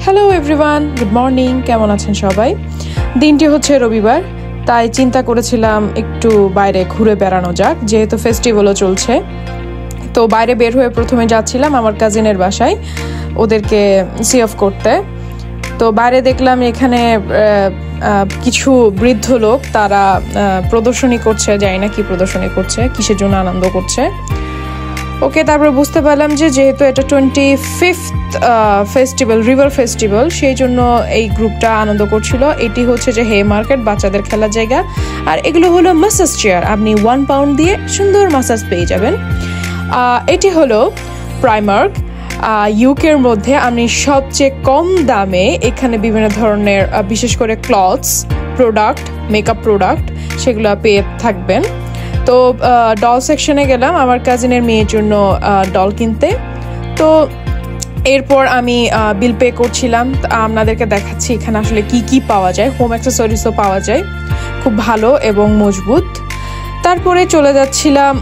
Hello everyone, good morning. কেমন আছেন সবাই? দিনটি হচ্ছে রবিবার, তাই চিন্তা করেছিলাম একটু বাইরে ঘুরে বেড়ানো যাক, যেহেতু ফেস্টিভ্যালও চলছে। তো বাইরে বের হয়ে প্রথমে যাচ্ছিলাম আমার কাজিনের বাসায় ওদেরকে সি অফ করতে। তো বাইরে দেখলাম এখানে কিছু বৃদ্ধ লোক তারা প্রদর্শনী করছে, জানি না কি প্রদর্শনী করছে, কিসের জন্য আনন্দ করছে। ওকে, তারপরে বুঝতে পারলাম যে যেহেতু এটা 25th ফেস্টিভ্যাল, রিভার ফেস্টিভ্যাল, সেই জন্য এই গ্রুপটা আনন্দ করছিল। এটি হচ্ছে যে হে মার্কেট, বাচ্চাদের খেলার জায়গা। আর এগুলো হলো মাসাজ চেয়ার, আপনি 1 পাউন্ড দিয়ে সুন্দর মাসাজ পেয়ে যাবেন। এটি হলো প্রাইমার্ক, ইউকের মধ্যে আপনি সবচেয়ে কম দামে এখানে বিভিন্ন ধরনের বিশেষ করে ক্লথস প্রোডাক্ট, মেকআপ প্রোডাক্ট সেগুলো পেয়ে থাকবেন। তো ডল সেকশনে গেলাম আমার কাজিনের মেয়ের জন্য ডল কিনতে। তো এরপর আমি বিল পে করছিলাম, আপনাদেরকে দেখাচ্ছি এখানে আসলে কি কি পাওয়া যায়। হোম অ্যাক্সেসরিজও পাওয়া যায়, খুব ভালো এবং মজবুত। তারপরে চলে যাচ্ছিলাম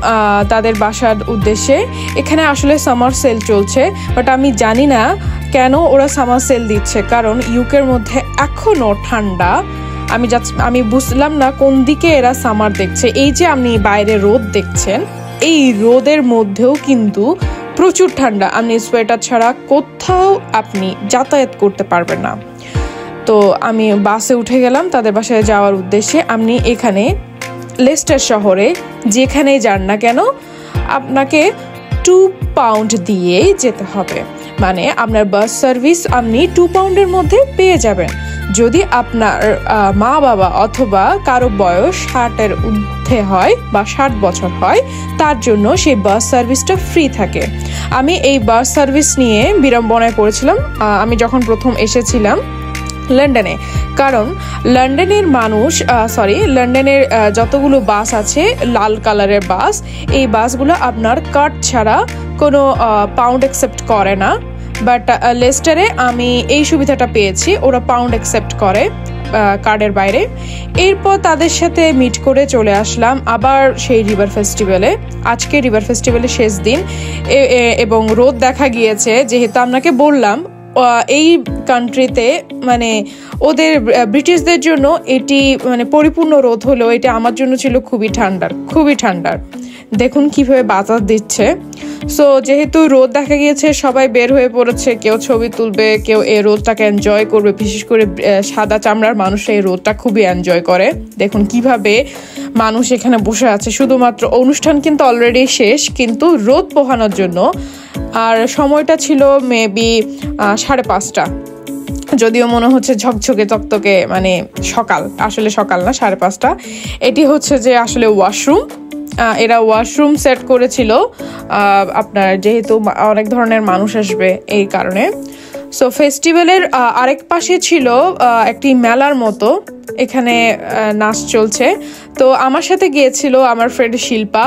তাদের বাসার উদ্দেশ্যে। এখানে আসলে সামার সেল চলছে, বাট আমি জানি না কেন ওরা সামার সেল দিচ্ছে, কারণ ইউকের মধ্যে এখনও ঠান্ডা। আমি বুঝলাম না কোন দিকে এরা সামার দেখছে। এই যে আপনি বাইরে রোদ দেখছেন, এই রোদের মধ্যেও কিন্তু প্রচুর ঠান্ডা, আপনি সোয়েটার ছাড়া কোথাও আপনি যাতায়াত করতে পারবেন না। তো আমি বাসে উঠে গেলাম তাদের বাসায় যাওয়ার উদ্দেশ্যে। আপনি এখানে লেস্টার শহরে যেখানেই যান না কেন আপনাকে 2 পাউন্ড দিয়ে যেতে হবে, মানে আপনার বাস সার্ভিস আপনি 2 পাউন্ডের মধ্যে পেয়ে যাবেন। যদি আপনার মা বাবা অথবা কারো বয়স 60-এর ঊর্ধ্বে হয় বা 60 বছর হয়, তার জন্য সেই বাস সার্ভিসটা ফ্রি থাকে। আমি এই বাস সার্ভিস নিয়ে বিড়ম্বনায় পড়েছিলাম আমি যখন প্রথম এসেছিলাম লন্ডনে, কারণ লন্ডনের যতগুলো বাস আছে লাল কালারের বাস, এই বাসগুলো আপনার কার্ড ছাড়া কোনো পাউন্ড অ্যাকসেপ্ট করে না। বাট লেস্টারে আমি এই সুবিধাটা পেয়েছি, ওরা পাউন্ড অ্যাকসেপ্ট করে কার্ডের বাইরে। এরপর তাদের সাথে মিট করে চলে আসলাম আবার সেই রিভার ফেস্টিভ্যালে। আজকে রিভার ফেস্টিভ্যালের শেষ দিন এবং রোদ দেখা গিয়েছে। যেহেতু আপনাকে বললাম এই কান্ট্রিতে মানে ওদের ব্রিটিশদের জন্য এটি মানে পরিপূর্ণ রোদ হলো, এটা আমার জন্য ছিল খুবই ঠান্ডার। দেখুন কিভাবে বাতাস দিচ্ছে। সো যেহেতু রোদ দেখা গিয়েছে, সবাই বের হয়ে পড়েছে, কেউ ছবি তুলবে, কেউ এই রোদটাকে এনজয় করবে। বিশেষ করে সাদা চামড়ার মানুষ এই রোদটা খুবই এনজয় করে। দেখুন কিভাবে মানুষ এখানে বসে আছে, শুধুমাত্র অনুষ্ঠান কিন্তু অলরেডি শেষ, কিন্তু রোদ পোহানোর জন্য। আর সময়টা ছিল মেবি 5:30, যদিও মনে হচ্ছে ঝকঝকে তকতকে, মানে সকাল, আসলে সকাল না, 5:30। এটি হচ্ছে যে আসলে ওয়াশরুম, এরা ওয়াশরুম সেট করেছিল আপনার, যেহেতু অনেক ধরনের মানুষ আসবে এই কারণে। সো ফেস্টিভ্যালের আরেক পাশে ছিল একটি মেলার মতো, এখানে নাচ চলছে। তো আমার সাথে গিয়েছিল আমার ফ্রেন্ড শিল্পা।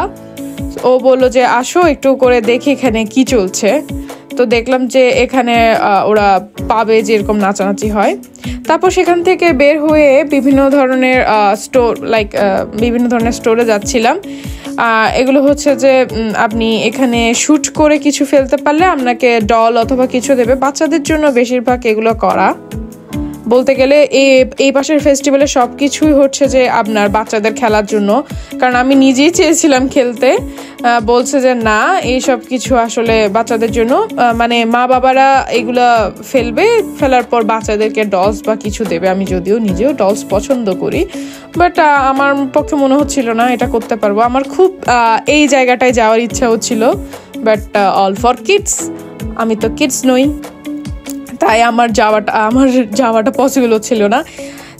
ও বললো যে আসো একটু করে দেখি এখানে কি চলছে। তো দেখলাম যে এখানে ওরা পাবে যেরকম নাচানাচি হয়। তারপর সেখান থেকে বের হয়ে বিভিন্ন ধরনের স্টোরে যাচ্ছিলাম। এগুলো হচ্ছে যে আপনি এখানে শুট করে কিছু ফেলতে পারলে আপনাকে ডল অথবা কিছু দেবে। বাচ্চাদের জন্য বেশিরভাগ এগুলো করা, বলতে গেলে এই পাশের ফেস্টিভ্যালে সব কিছুই হচ্ছে যে আপনার বাচ্চাদের খেলার জন্য। কারণ আমি নিজেই চেয়েছিলাম খেলতে, বলছে যে না, এইসব কিছু আসলে বাচ্চাদের জন্য, মানে মা বাবারা এগুলা ফেলার পর বাচ্চাদেরকে ডলস বা কিছু দেবে। আমি যদিও নিজেও ডলস পছন্দ করি, বাট আমার পক্ষে মনে হচ্ছিল না এটা করতে পারবো। আমার খুব এই জায়গাটায় যাওয়ার ইচ্ছা হচ্ছিল, বাট অল ফর কিডস, আমি তো কিডস নই, তাই আমার যাওয়াটা পসিবল হচ্ছিল না।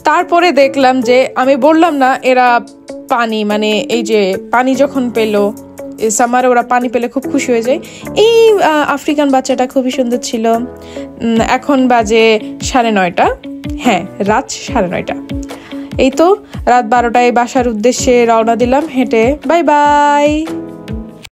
তারপরে দেখলাম যে, আমি বললাম না, এরা পানি, মানে এই যে পানি যখন পেলো, সামারে ওরা পানি পেলে খুব খুশি হয়ে যায়। এই আফ্রিকান বাচ্চাটা খুবই সুন্দর ছিল। এখন বাজে 9:30, হ্যাঁ রাত 9:30। এই তো রাত 12টায় বাসার উদ্দেশ্যে রওনা দিলাম হেঁটে। Bye bye.